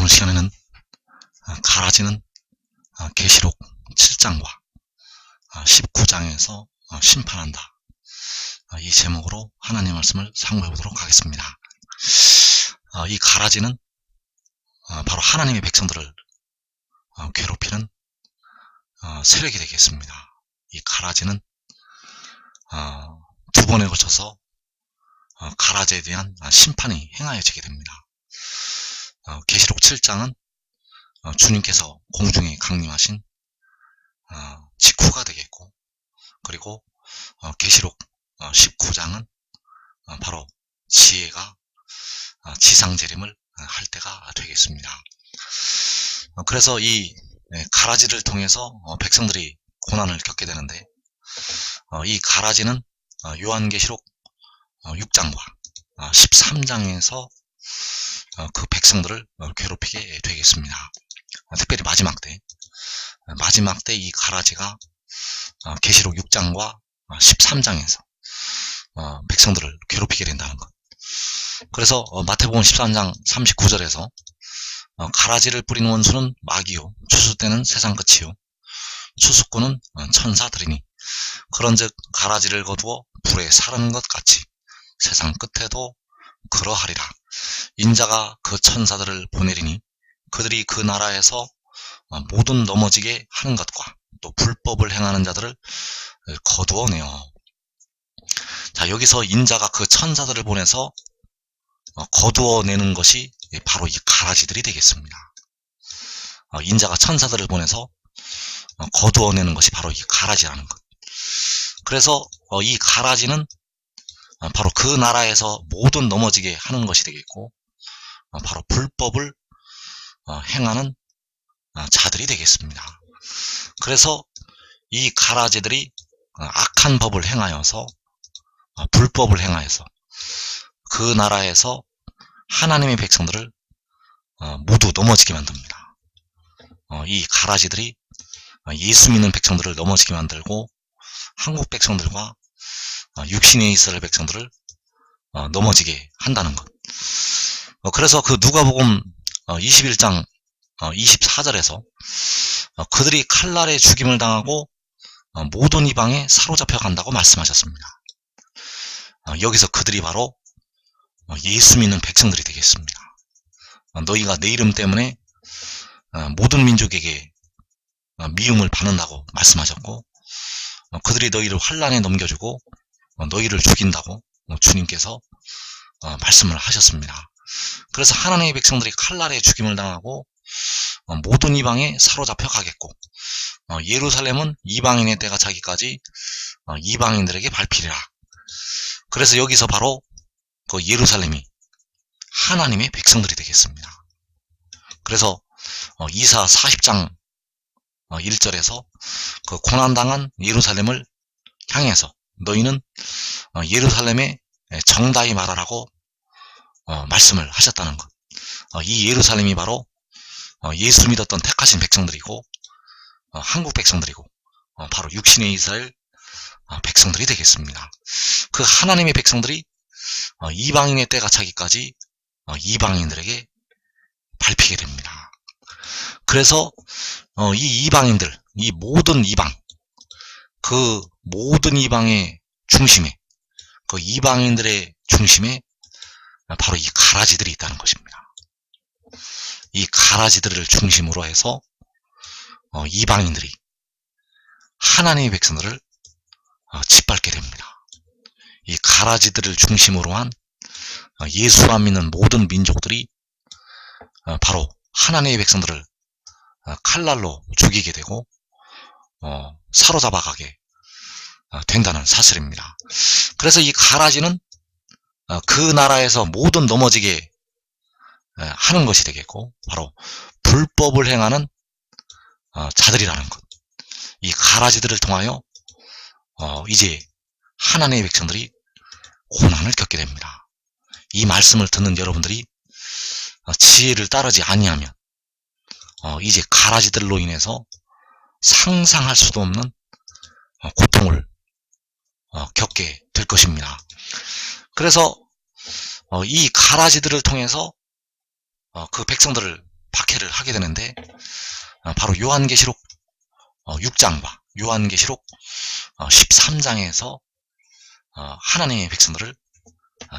오늘 시간에는 가라지는 계시록 7장과 19장에서 심판한다, 이 제목으로 하나님의 말씀을 상고해 보도록 하겠습니다. 이 가라지는 바로 하나님의 백성들을 괴롭히는 세력이 되겠습니다. 이 가라지는 두 번에 걸쳐서 가라지에 대한 심판이 행하여지게 됩니다. 계시록 7장은 주님께서 공중에 강림하신 직후가 되겠고, 그리고 계시록 19장은 바로 지혜가 지상재림을 할 때가 되겠습니다. 그래서 이 가라지를 통해서 백성들이 고난을 겪게 되는데, 이 가라지는 요한계시록 6장과 13장에서 그 백성들을 괴롭히게 되겠습니다. 특별히 마지막 때 이 가라지가 계시록 6장과 13장에서 백성들을 괴롭히게 된다는 것. 그래서 마태복음 13장 39절에서 가라지를 뿌리는 원수는 마귀요, 추수 때는 세상 끝이요, 추수꾼은 천사들이니 그런즉 가라지를 거두어 불에 사르는 것 같이 세상 끝에도 그러하리라. 인자가 그 천사들을 보내리니 그들이 그 나라에서 모든 넘어지게 하는 것과 또 불법을 행하는 자들을 거두어내어. 자, 여기서 인자가 그 천사들을 보내서 거두어내는 것이 바로 이 가라지들이 되겠습니다. 인자가 천사들을 보내서 거두어내는 것이 바로 이 가라지라는 것. 그래서 이 가라지는 바로 그 나라에서 모든 넘어지게 하는 것이 되겠고, 바로 불법을 행하는 자들이 되겠습니다. 그래서 이 가라지들이 악한 법을 행하여서, 불법을 행하여서 그 나라에서 하나님의 백성들을 모두 넘어지게 만듭니다. 이 가라지들이 예수 믿는 백성들을 넘어지게 만들고, 한국 백성들과 육신에 이스라엘 백성들을 넘어지게 한다는 것. 그래서 그 누가복음 21장 24절에서 그들이 칼날에 죽임을 당하고 모든 이방에 사로잡혀 간다고 말씀하셨습니다. 여기서 그들이 바로 예수 믿는 백성들이 되겠습니다. 너희가 내 이름 때문에 모든 민족에게 미움을 받는다고 말씀하셨고, 그들이 너희를 환난에 넘겨주고 너희를 죽인다고 주님께서 말씀을 하셨습니다. 그래서 하나님의 백성들이 칼날에 죽임을 당하고 모든 이방에 사로잡혀 가겠고, 예루살렘은 이방인의 때가 차기까지 이방인들에게 밟히리라. 그래서 여기서 바로 그 예루살렘이 하나님의 백성들이 되겠습니다. 그래서 이사 40장 1절에서 그 고난당한 예루살렘을 향해서 너희는 예루살렘에 정다이 말하라고 말씀을 하셨다는 것. 이 예루살렘이 바로 예수 믿었던 택하신 백성들이고, 한국 백성들이고, 바로 육신의 이스라엘 백성들이 되겠습니다. 그 하나님의 백성들이 이방인의 때가 차기까지 이방인들에게 밟히게 됩니다. 그래서 이 이방인들, 이 모든 이방, 그 모든 이방의 중심에, 그 이방인들의 중심에 바로 이 가라지들이 있다는 것입니다. 이 가라지들을 중심으로 해서 이방인들이 하나님의 백성들을 짓밟게 됩니다. 이 가라지들을 중심으로 한 예수 안 믿는 모든 민족들이 바로 하나님의 백성들을 칼날로 죽이게 되고 사로잡아가게 된다는 사실입니다. 그래서 이 가라지는 그 나라에서 모든 넘어지게 하는 것이 되겠고, 바로 불법을 행하는 자들이라는 것. 이 가라지들을 통하여 이제 하나님의 백성들이 고난을 겪게 됩니다. 이 말씀을 듣는 여러분들이 지혜를 따르지 아니하면 이제 가라지들로 인해서 상상할 수도 없는 고통을 겪게 될 것입니다. 그래서 이 가라지들을 통해서 그 백성들을 박해를 하게 되는데, 바로 요한계시록 6장과 요한계시록 13장에서 하나님의 백성들을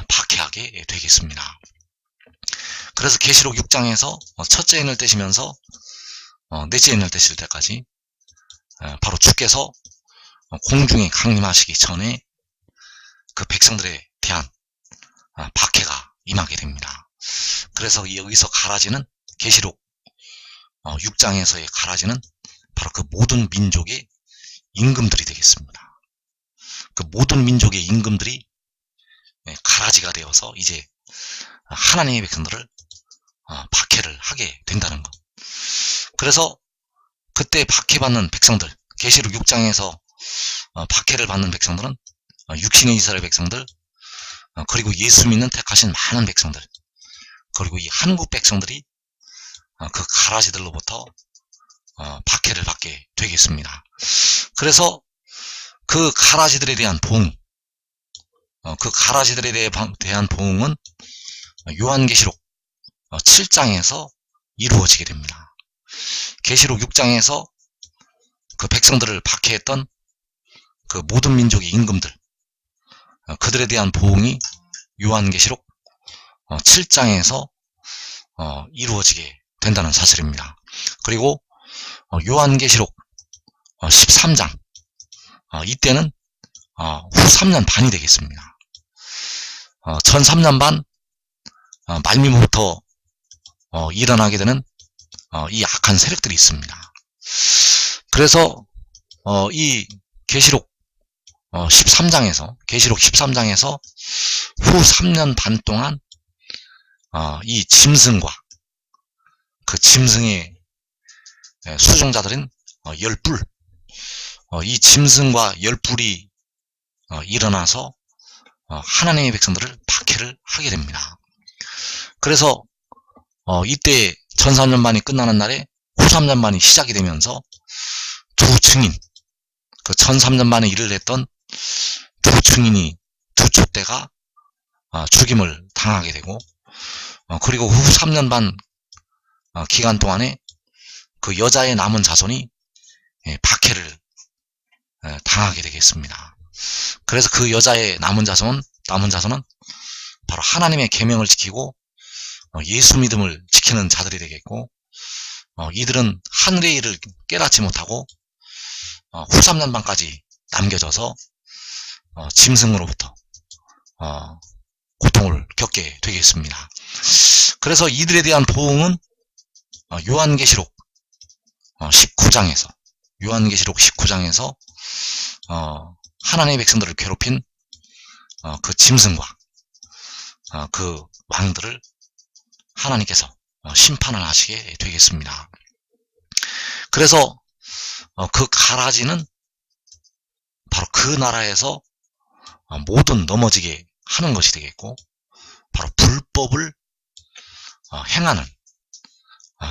박해하게 되겠습니다. 그래서 계시록 6장에서 첫째 인을 떼시면서 넷째 인을 떼실 때까지 바로 주께서 공중에 강림하시기 전에 그 백성들에 대한 박해가 임하게 됩니다. 그래서 여기서 가라지는 계시록 6장에서의 가라지는 바로 그 모든 민족의 임금들이 되겠습니다. 그 모든 민족의 임금들이 가라지가 되어서 이제 하나님의 백성들을 박해를 하게 된다는 것. 그래서 그때 박해받는 백성들, 계시록 6장에서 박해를 받는 백성들은 육신의 이스라엘 백성들, 그리고 예수 믿는 택하신 많은 백성들, 그리고 이 한국 백성들이 그 가라지들로부터 박해를 받게 되겠습니다. 그래서 그 가라지들에 대한 보응, 그 가라지들에 대한 보응은 요한계시록 7장에서 이루어지게 됩니다. 계시록 6장에서 그 백성들을 박해했던 그 모든 민족의 임금들, 그들에 대한 보응이 요한계시록 7장에서 이루어지게 된다는 사실입니다. 그리고 요한계시록 13장, 이때는 후 3년 반이 되겠습니다. 전 3년 반 말미부터 일어나게 되는 이 악한 세력들이 있습니다. 그래서 이 계시록 13장에서 후 3년 반 동안 이 짐승과 그 짐승의 수종자들인 열불, 이 짐승과 열불이 일어나서 하나님의 백성들을 박해를 하게 됩니다. 그래서 이때 전 3년 반이 끝나는 날에 후 3년 반이 시작이 되면서 두 증인, 그 전 3년 반에 일을 했던 두 증인이 두 촛대가 죽임을 당하게 되고, 그리고 후 3년 반 기간 동안에 그 여자의 남은 자손이 박해를 당하게 되겠습니다. 그래서 그 여자의 남은 자손은 바로 하나님의 계명을 지키고 예수 믿음을 지키는 자들이 되겠고, 이들은 하늘의 일을 깨닫지 못하고 후 3년 반까지 남겨져서 짐승으로부터 고통을 겪게 되겠습니다. 그래서 이들에 대한 보응은 요한계시록 19장에서 하나님의 백성들을 괴롭힌 그 짐승과 그 왕들을 하나님께서 심판을 하시게 되겠습니다. 그래서 그 가라지는 바로 그 나라에서 모든 넘어지게 하는 것이 되겠고, 바로 불법을 행하는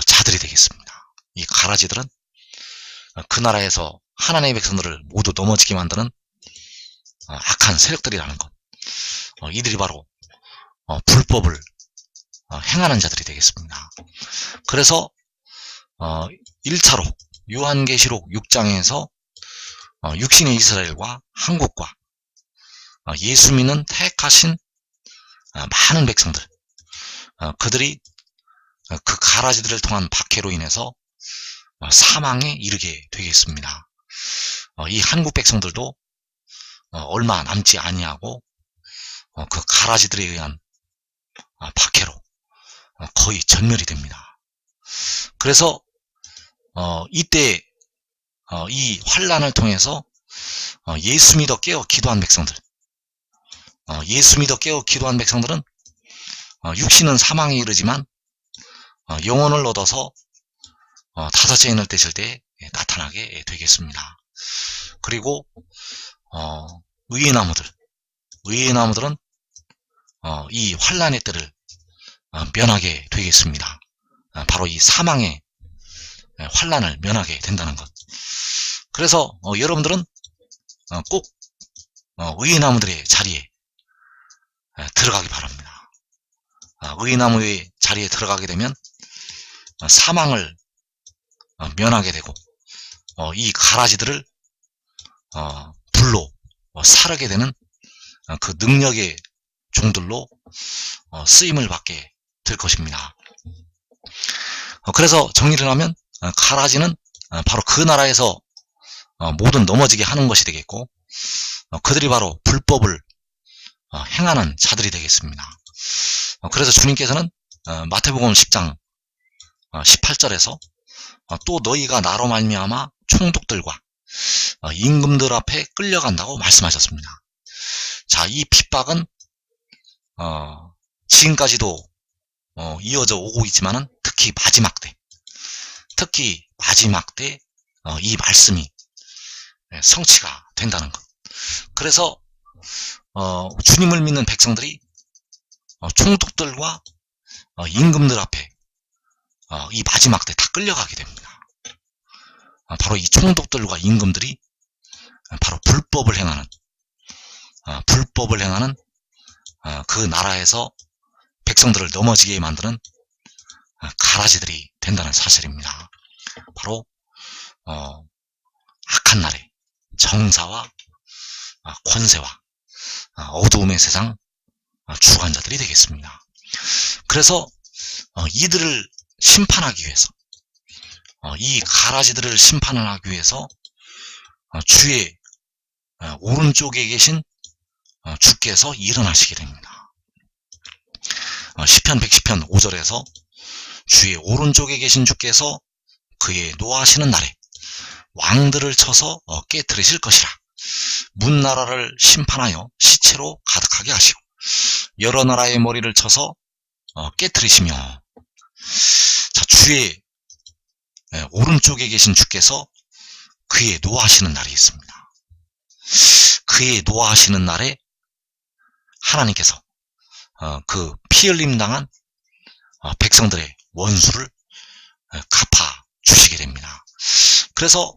자들이 되겠습니다. 이 가라지들은 그 나라에서 하나님의 백성들을 모두 넘어지게 만드는 악한 세력들이라는 것, 이들이 바로 불법을 행하는 자들이 되겠습니다. 그래서 1차로 요한계시록 6장에서 육신의 이스라엘과 한국과 예수 믿는 택하신 많은 백성들, 그들이 그 가라지들을 통한 박해로 인해서 사망에 이르게 되겠습니다. 이 한국 백성들도 얼마 남지 아니하고 그 가라지들에 의한 박해로 거의 전멸이 됩니다. 그래서 이때 이 환난을 통해서 예수 믿어 깨어 기도한 백성들, 백성들은 육신은 사망에 이르지만 영혼을 얻어서 다섯째 인을 떼실 때 나타나게 되겠습니다. 그리고 의의 나무들은 이 환난의 때를 면하게 되겠습니다. 바로 이 사망의 환난을 면하게 된다는 것. 그래서 여러분들은 꼭 의의 나무들의 자리에 들어가기 바랍니다. 의의 나무의 자리에 들어가게 되면 사망을 면하게 되고 이 가라지들을 불로 사르게 되는 그 능력의 종들로 쓰임을 받게 될 것입니다. 그래서 정리를 하면 가라지는 바로 그 나라에서 모든 넘어지게 하는 것이 되겠고, 그들이 바로 불법을 행하는 자들이 되겠습니다. 그래서 주님께서는 마태복음 10장 18절에서 또 너희가 나로 말미암아 총독들과 임금들 앞에 끌려간다고 말씀하셨습니다. 자, 이 핍박은 지금까지도 이어져 오고 있지만은 특히 마지막 때 이 말씀이 성취가 된다는 것. 그래서 주님을 믿는 백성들이 총독들과 임금들 앞에 이 마지막 때 다 끌려가게 됩니다. 바로 이 총독들과 임금들이 바로 불법을 행하는 그 나라에서 백성들을 넘어지게 만드는 가라지들이 된다는 사실입니다. 바로 악한 날에 정사와 권세와 어두움의 세상 주관자들이 되겠습니다. 그래서 이들을 심판하기 위해서, 이 가라지들을 심판을 하기 위해서 주의 오른쪽에 계신 주께서 일어나시게 됩니다. 시편 110편 5절에서 주의 오른쪽에 계신 주께서 그의 노하시는 날에 왕들을 쳐서 깨뜨리실 것이라. 문나라를 심판하여 시체로 가득하게 하시고 여러 나라의 머리를 쳐서 깨뜨리시며. 자, 주의 오른쪽에 계신 주께서 그의 노하시는 날이 있습니다. 그의 노하시는 날에 하나님께서 그 피 흘림 당한 백성들의 원수를 갚아 주시게 됩니다. 그래서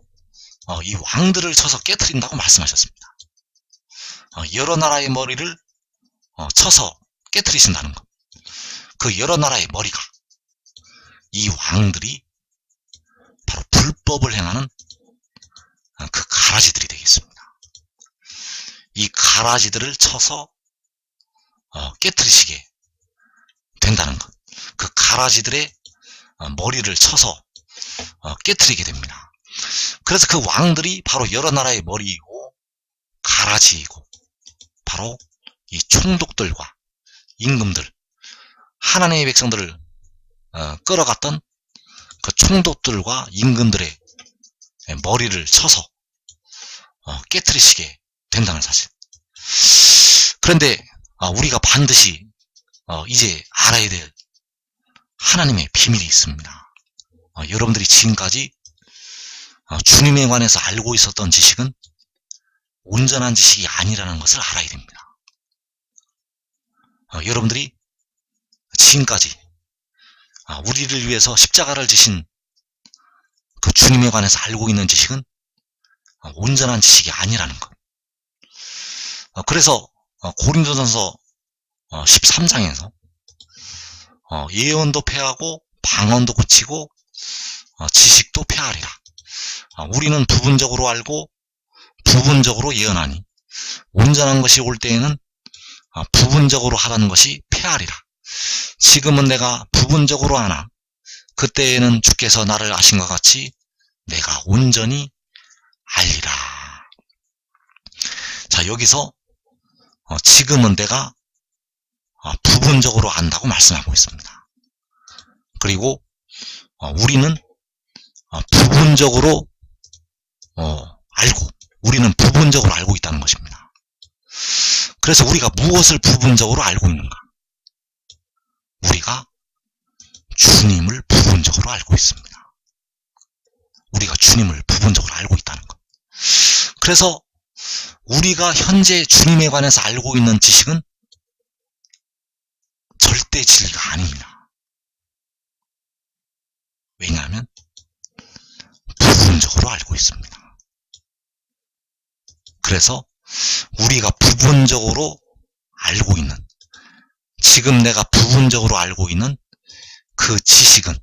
이 왕들을 쳐서 깨뜨린다고 말씀하셨습니다. 여러 나라의 머리를 쳐서 깨뜨리신다는 것. 그 여러 나라의 머리가 이 왕들이 바로 불법을 행하는 그 가라지들이 되겠습니다. 이 가라지들을 쳐서 깨뜨리시게 된다는 것. 그 가라지들의 머리를 쳐서 깨뜨리게 됩니다. 그래서 그 왕들이 바로 여러 나라의 머리이고 가라지이고 바로 이 총독들과 임금들, 하나님의 백성들을 끌어갔던 그 총독들과 임금들의 머리를 쳐서 깨뜨리시게 된다는 사실. 그런데 우리가 반드시 이제 알아야 될 하나님의 비밀이 있습니다. 여러분들이 지금까지 주님에 관해서 알고 있었던 지식은 온전한 지식이 아니라는 것을 알아야 됩니다. 여러분들이 지금까지 우리를 위해서 십자가를 지신 그 주님에 관해서 알고 있는 지식은 온전한 지식이 아니라는 것. 그래서 고린도전서 13장에서 예언도 폐하고 방언도 고치고 지식도 폐하리라. 우리는 부분적으로 알고 부분적으로 예언하니 온전한 것이 올 때에는 부분적으로 하라는 것이 폐하리라. 지금은 내가 부분적으로 하나 그때에는 주께서 나를 아신 것 같이 내가 온전히 알리라. 자, 여기서 지금은 내가 부분적으로 안다고 말씀하고 있습니다. 그리고 우리는 부분적으로 우리는 부분적으로 알고 있다는 것입니다. 그래서 우리가 무엇을 부분적으로 알고 있는가? 우리가 주님을 부분적으로 알고 있습니다. 우리가 주님을 부분적으로 알고 있다는 것. 그래서 우리가 현재 주님에 관해서 알고 있는 지식은 절대 진리가 아닙니다. 왜냐하면 부분적으로 알고 있습니다. 그래서 우리가 부분적으로 알고 있는, 지금 내가 부분적으로 알고 있는 그 지식은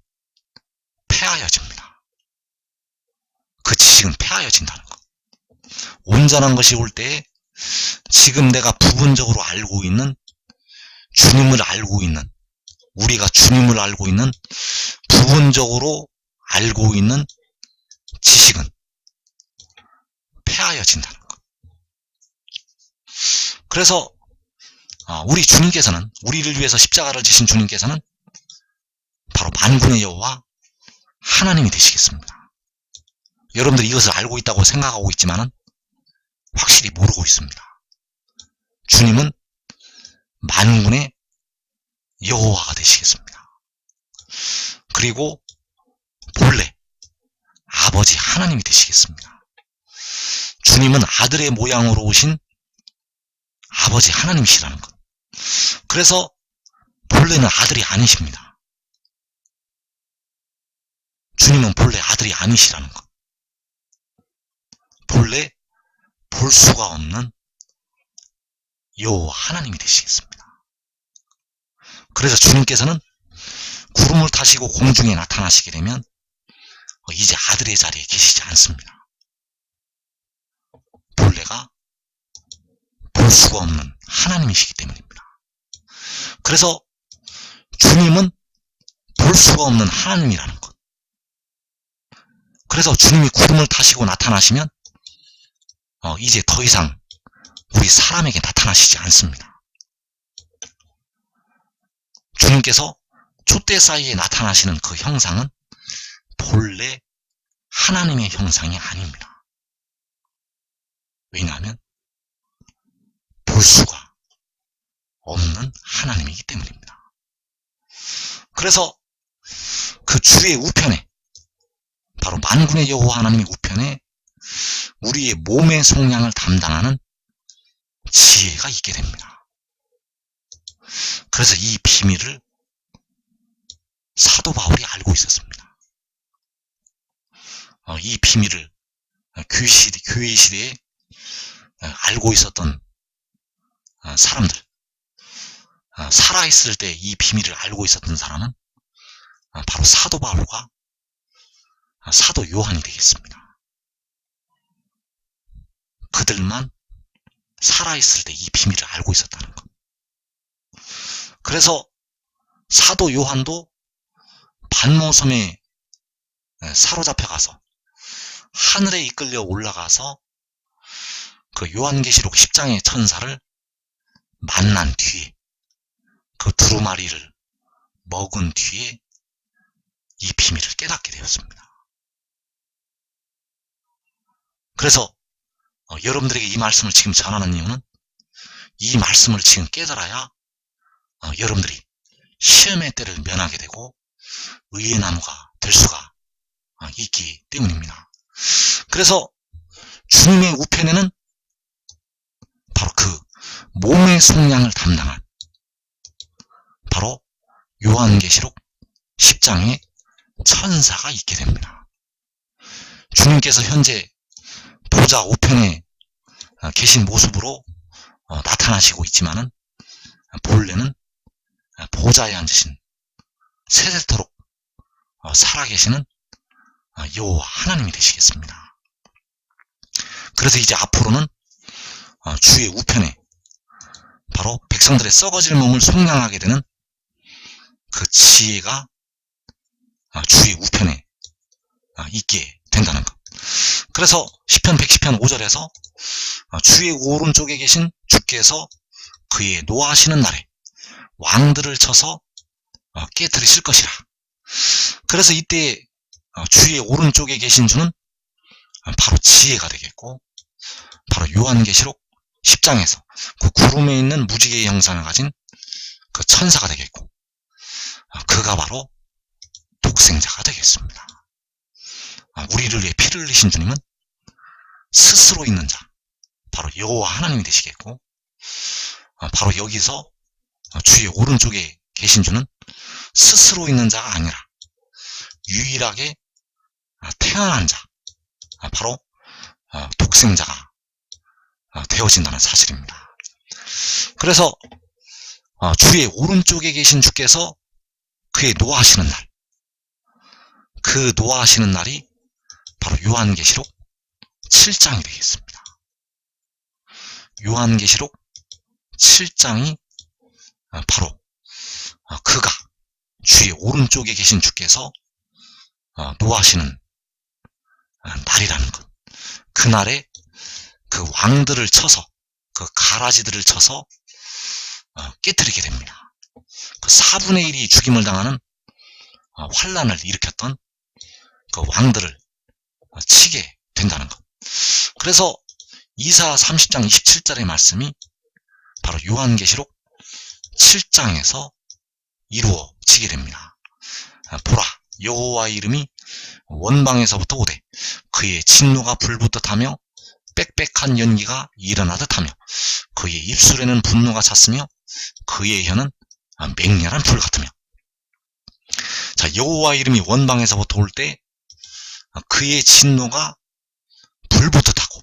지식은 폐하여진다는 것. 온전한 것이 올 때에 지금 내가 부분적으로 알고 있는 주님을 알고 있는, 우리가 주님을 알고 있는 부분적으로 알고 있는 지식은 폐하여진다는 것. 그래서 우리 주님께서는, 우리를 위해서 십자가를 지신 주님께서는 바로 만군의 여호와 하나님이 되시겠습니다. 여러분들이 이것을 알고 있다고 생각하고 있지만은 확실히 모르고 있습니다. 주님은 만군의 여호와가 되시겠습니다. 그리고 본래 아버지 하나님이 되시겠습니다. 주님은 아들의 모양으로 오신 아버지 하나님이시라는 것. 그래서 본래는 아들이 아니십니다. 주님은 본래 아들이 아니시라는 것. 본래 볼 수가 없는 여호와 하나님이 되시겠습니다. 그래서 주님께서는 구름을 타시고 공중에 나타나시게 되면 이제 아들의 자리에 계시지 않습니다. 본래가 볼 수가 없는 하나님이시기 때문입니다. 그래서 주님은 볼 수가 없는 하나님이라는 것. 그래서 주님이 구름을 타시고 나타나시면 이제 더 이상 우리 사람에게 나타나시지 않습니다. 주님께서 촛대 사이에 나타나시는 그 형상은 본래 하나님의 형상이 아닙니다. 왜냐하면 볼 수가 없는 하나님이기 때문입니다. 그래서 그 주의 우편에, 바로 만군의 여호와 하나님의 우편에 우리의 몸의 속량을 담당하는 지혜가 있게 됩니다. 그래서 이 비밀을 사도 바울이 알고 있었습니다. 이 비밀을 교회 시대에 알고 있었던 사람들, 살아있을 때 이 비밀을 알고 있었던 사람은 바로 사도 바울과 사도 요한이 되겠습니다. 그들만 살아있을 때 이 비밀을 알고 있었다는 것. 그래서 사도 요한도 반모섬에 사로잡혀가서 하늘에 이끌려 올라가서 그 요한계시록 10장의 천사를 만난 뒤에, 그 두루마리를 먹은 뒤에 이 비밀을 깨닫게 되었습니다. 그래서 여러분들에게 이 말씀을 지금 전하는 이유는 이 말씀을 지금 깨달아야 여러분들이 시험의 때를 면하게 되고 의의 나무가 될 수가 있기 때문입니다. 그래서 주님의 우편에는 바로 그 몸의 속량을 담당한 바로 요한계시록 10장의 천사가 있게 됩니다. 주님께서 현재 보좌 우편에 계신 모습으로 나타나시고 있지만은 본래는 보좌에 앉으신 세세토록 살아계시는 여호와 하나님이 되시겠습니다. 그래서 이제 앞으로는 주의 우편에 바로 백성들의 썩어질 몸을 속량하게 되는 그 지혜가 주의 우편에 있게 된다는 것. 그래서 시편 110편 5절에서 주의 오른쪽에 계신 주께서 그의 노하시는 날에 왕들을 쳐서 깨뜨리실 것이라. 그래서 이때 주의 오른쪽에 계신 주는 바로 지혜가 되겠고, 바로 요한계시록 10장에서 그 구름에 있는 무지개의 형상을 가진 그 천사가 되겠고, 그가 바로 독생자가 되겠습니다. 우리를 위해 피를 흘리신 주님은 스스로 있는 자, 바로 여호와 하나님이 되시겠고, 바로 여기서 주의 오른쪽에 계신 주는 스스로 있는 자가 아니라 유일하게 태어난 자, 바로 독생자가 되어진다는 사실입니다. 그래서 주의 오른쪽에 계신 주께서 그의 노하시는 날, 그 노하시는 날이 바로 요한계시록 7장이 되겠습니다. 요한계시록 7장이 바로 그가 주의 오른쪽에 계신 주께서 노하시는 날이라는 것. 그날에 그 왕들을 쳐서, 그 가라지들을 쳐서 깨뜨리게 됩니다. 그 4분의 1이 죽임을 당하는 환란을 일으켰던 그 왕들을 치게 된다는 것. 그래서 이사야 30장 27절의 말씀이 바로 요한계시록 7장에서 이루어지게 됩니다. 보라, 여호와의 이름이 원방에서부터 오되 그의 진노가 불붙듯 하며 빽빽한 연기가 일어나듯 하며 그의 입술에는 분노가 찼으며 그의 혀는 맹렬한 불 같으며. 자, 여호와의 이름이 원방에서부터 올 때 그의 진노가 불붙듯 하고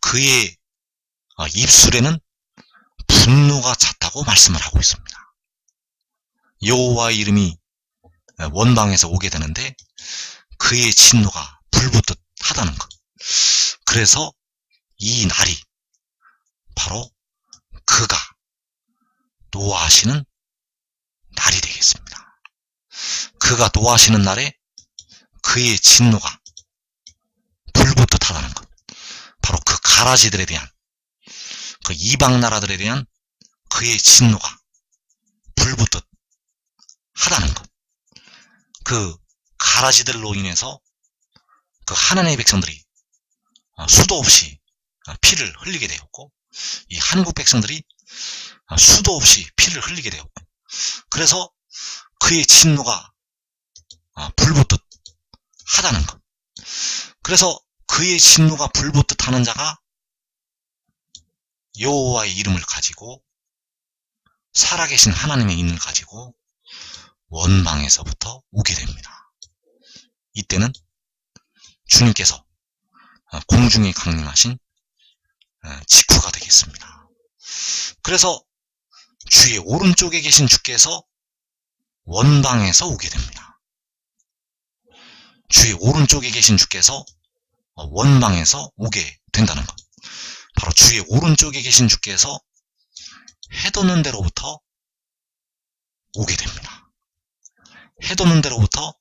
그의 입술에는 분노가 찼다고 말씀을 하고 있습니다. 여호와의 이름이 원방에서 오게 되는데 그의 진노가 불붙듯 하다는 것. 그래서 이 날이 바로 그가 노하시는 날이 되겠습니다. 그가 노하시는 날에 그의 진노가 불붙듯 하다는 것. 바로 그 가라지들에 대한, 그 이방 나라들에 대한 그의 진노가 불붙듯 하다는 것. 그 가라지들로 인해서 그 하나님의 백성들이 수도 없이 피를 흘리게 되었고, 이 한국 백성들이 수도 없이 피를 흘리게 되었고, 그래서 그의 진노가 불붙듯 하다는 것. 그래서 그의 진노가 불붙듯 하는 자가 여호와의 이름을 가지고 살아계신 하나님의 이름을 가지고 원방에서부터 오게 됩니다. 이때는 주님께서 공중에 강림하신 직후가 되겠습니다. 그래서 주의 오른쪽에 계신 주께서 원방에서 오게 됩니다. 주의 오른쪽에 계신 주께서 원방에서 오게 된다는 것. 바로 주의 오른쪽에 계신 주께서 해돋는 데로부터 오게 됩니다. 해돋는 데로부터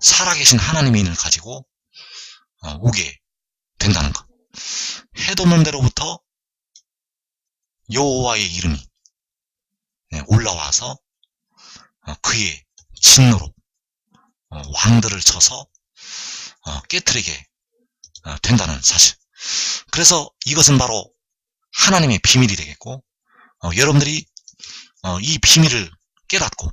살아계신 하나님의 인을 가지고 오게 된다는 것. 해돋는 데로부터 여호와의 이름이 올라와서 그의 진노로 왕들을 쳐서 깨트리게 된다는 사실. 그래서 이것은 바로 하나님의 비밀이 되겠고, 여러분들이 이 비밀을 깨닫고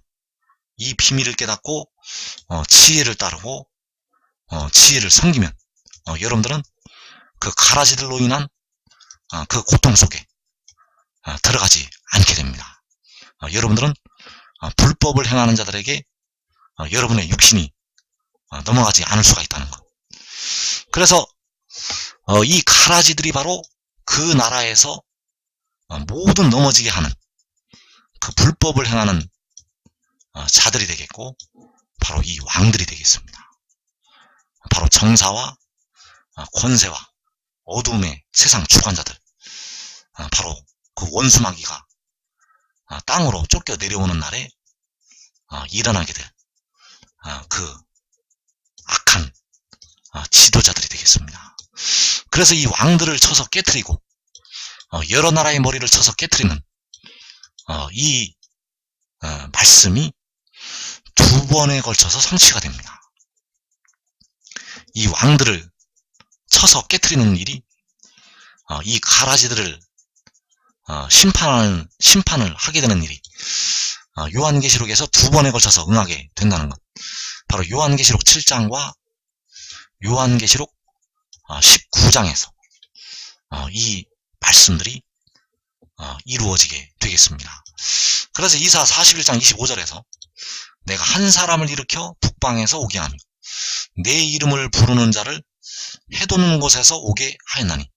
지혜를 따르고 지혜를 섬기면 여러분들은 그 가라지들로 인한 그 고통 속에 들어가지 않게 됩니다. 여러분들은 불법을 행하는 자들에게 여러분의 육신이 넘어가지 않을 수가 있다는 것. 그래서 이 가라지들이 바로 그 나라에서 모든 넘어지게 하는 그 불법을 행하는 자들이 되겠고, 바로 이 왕들이 되겠습니다. 바로 정사와 권세와 어둠의 세상 주관자들, 바로 그 원수마귀가 땅으로 쫓겨 내려오는 날에 일어나게 될 그 악한 지도자들이 되겠습니다. 그래서 이 왕들을 쳐서 깨트리고 여러 나라의 머리를 쳐서 깨트리는 이 말씀이 두 번에 걸쳐서 성취가 됩니다. 이 왕들을 쳐서 깨트리는 일이 이 가라지들을 심판을 하게 되는 일이 요한계시록에서 두 번에 걸쳐서 응하게 된다는 것. 바로 요한계시록 7장과 요한계시록 19장에서 이 말씀들이 이루어지게 되겠습니다. 그래서 이사 41장 25절에서 내가 한 사람을 일으켜 북방에서 오게 하며 내 이름을 부르는 자를 해돋는 곳에서 오게 하였나니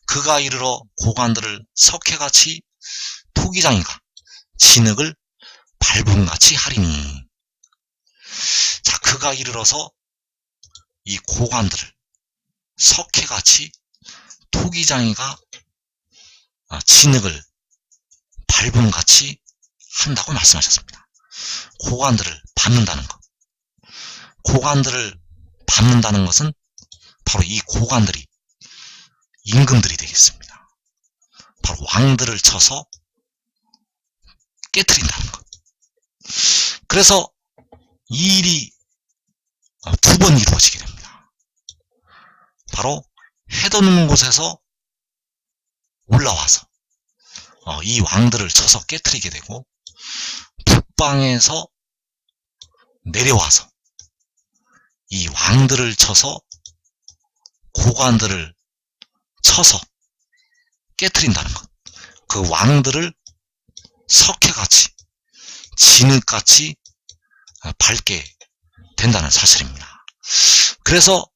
그가 이르러 고관들을 석회같이 토기장이가 진흙을 밟음같이 하리니. 자, 그가 이르러서 이 고관들을 석회같이 토기장이가 진흙을 밟음같이 한다고 말씀하셨습니다. 고관들을 밟는다는 것. 고관들을 밟는다는 것은 바로 이 고관들이 임금들이 되겠습니다. 바로 왕들을 쳐서 깨트린다는 것. 그래서 이 일이 두 번 이루어지게 됩니다. 바로 해돋는 곳에서 올라와서 이 왕들을 쳐서 깨트리게 되고, 북방에서 내려와서 이 왕들을 쳐서 고관들을 쳐서 깨트린다는 것. 그 왕들을 석회같이 진흙같이 밟게 된다는 사실입니다. 그래서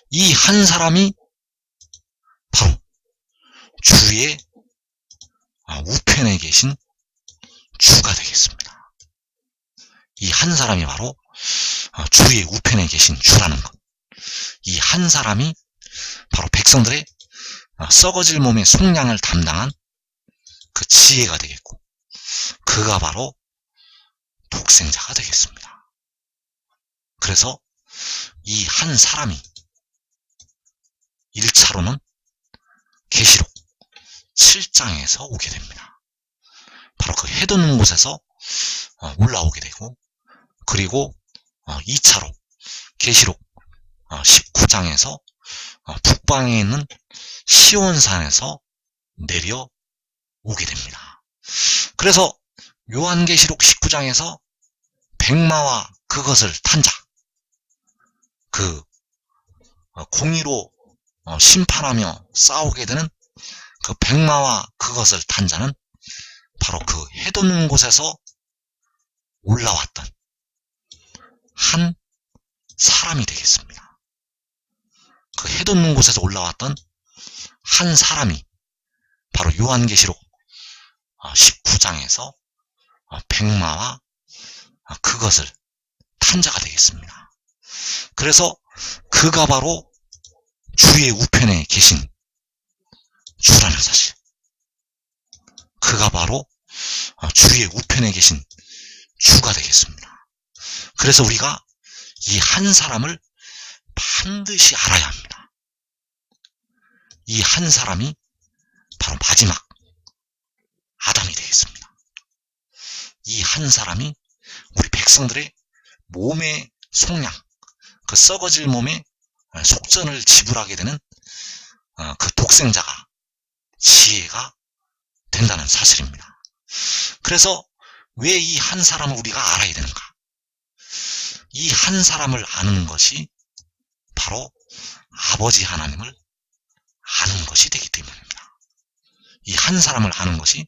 이 한 사람이 바로 주의 우편에 계신 주가 되겠습니다. 이 한 사람이 바로 주의 우편에 계신 주라는 것. 이 한 사람이 바로 백성들의 썩어질 몸의 속량을 담당한 그 지혜가 되겠고, 그가 바로 독생자가 되겠습니다. 그래서 이 한 사람이 1차로는 계시록 7장에서 오게 됩니다. 바로 그 해돋는 곳에서 올라오게 되고, 그리고 2차로 계시록 19장에서 북방에 있는 시온산에서 내려오게 됩니다. 그래서 요한계시록 19장에서 백마와 그것을 탄 자, 그 공의로 심판하며 싸우게 되는 그 백마와 그것을 탄 자는 바로 그 해돋는 곳에서 올라왔던 한 사람이 되겠습니다. 그 해돋는 곳에서 올라왔던 한 사람이 바로 요한계시록 19장에서 백마와 그것을 탄 자가 되겠습니다. 그래서 그가 바로 주의 우편에 계신 주라는 사실. 그가 바로 주의 우편에 계신 주가 되겠습니다. 그래서 우리가 이 한 사람을 반드시 알아야 합니다. 이 한 사람이 바로 마지막 아담이 되겠습니다. 이 한 사람이 우리 백성들의 몸의 속량, 그 썩어질 몸의 속전을 지불하게 되는 그 독생자가, 지혜가 된다는 사실입니다. 그래서 왜 이 한 사람을 우리가 알아야 되는가? 이 한 사람을 아는 것이 바로 아버지 하나님을 아는 것이 되기 때문입니다. 이 한 사람을 아는 것이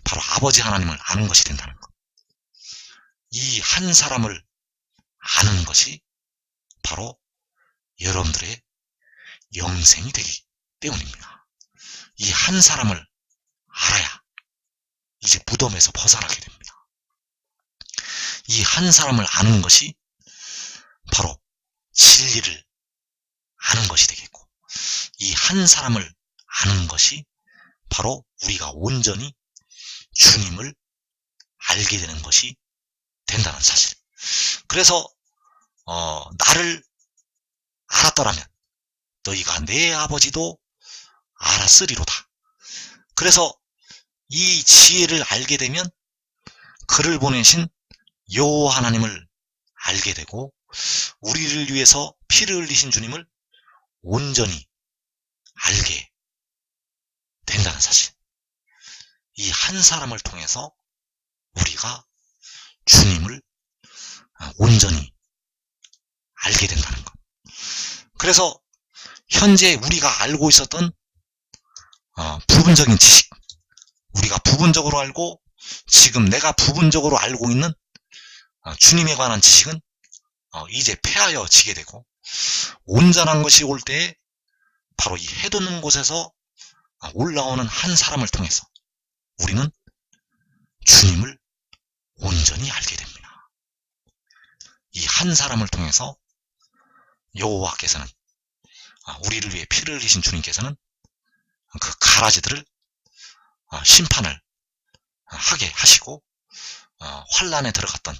바로 아버지 하나님을 아는 것이 된다는 것. 이 한 사람을 아는 것이 바로 여러분들의 영생이 되기 때문입니다. 이 한 사람을 알아야 이제 무덤에서 벗어나게 됩니다. 이 한 사람을 아는 것이 바로 진리를 아는 것이 되겠고, 이 한 사람을 아는 것이 바로 우리가 온전히 주님을 알게 되는 것이 된다는 사실. 그래서 나를 알았더라면 너희가 내 아버지도 알았으리로다. 그래서 이 지혜를 알게 되면 그를 보내신 여호와 하나님을 알게 되고, 우리를 위해서 피를 흘리신 주님을 온전히 알게 된다는 사실. 이 한 사람을 통해서 우리가 주님을 온전히 알게 된다는 것. 그래서 현재 우리가 알고 있었던 부분적인 지식, 우리가 부분적으로 알고 지금 내가 부분적으로 알고 있는 주님에 관한 지식은 이제 폐하여지게 되고, 온전한 것이 올 때에 바로 이 해돋는 곳에서 올라오는 한 사람을 통해서 우리는 주님을 온전히 알게 됩니다. 이 한 사람을 통해서 여호와께서는 우리를 위해 피를 흘리신 주님께서는 그 가라지들을 심판을 하게 하시고 환란에 들어갔던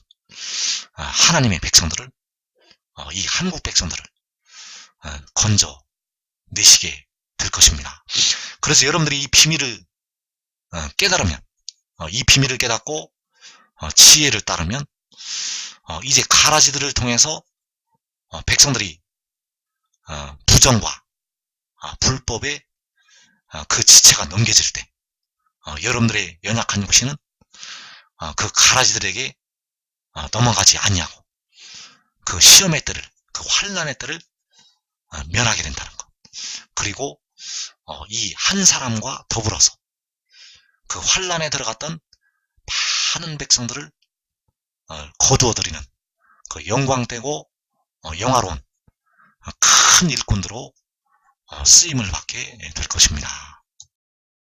하나님의 백성들을 이 한국 백성들을 건져내시게 될 것입니다. 그래서 여러분들이 이 비밀을 깨달으면 이 비밀을 깨닫고 지혜를 따르면 이제 가라지들을 통해서 백성들이 부정과 불법의 그 지체가 넘겨질 때 여러분들의 연약한 육신은 그 가라지들에게 넘어가지 아니하고 그 시험의 때를, 그 환난의 때를 면하게 된다는 것. 그리고 이 한 사람과 더불어서 그 환난에 들어갔던 많은 백성들을 거두어들이는 그 영광되고 영화로운 큰 일꾼으로 쓰임을 받게 될 것입니다.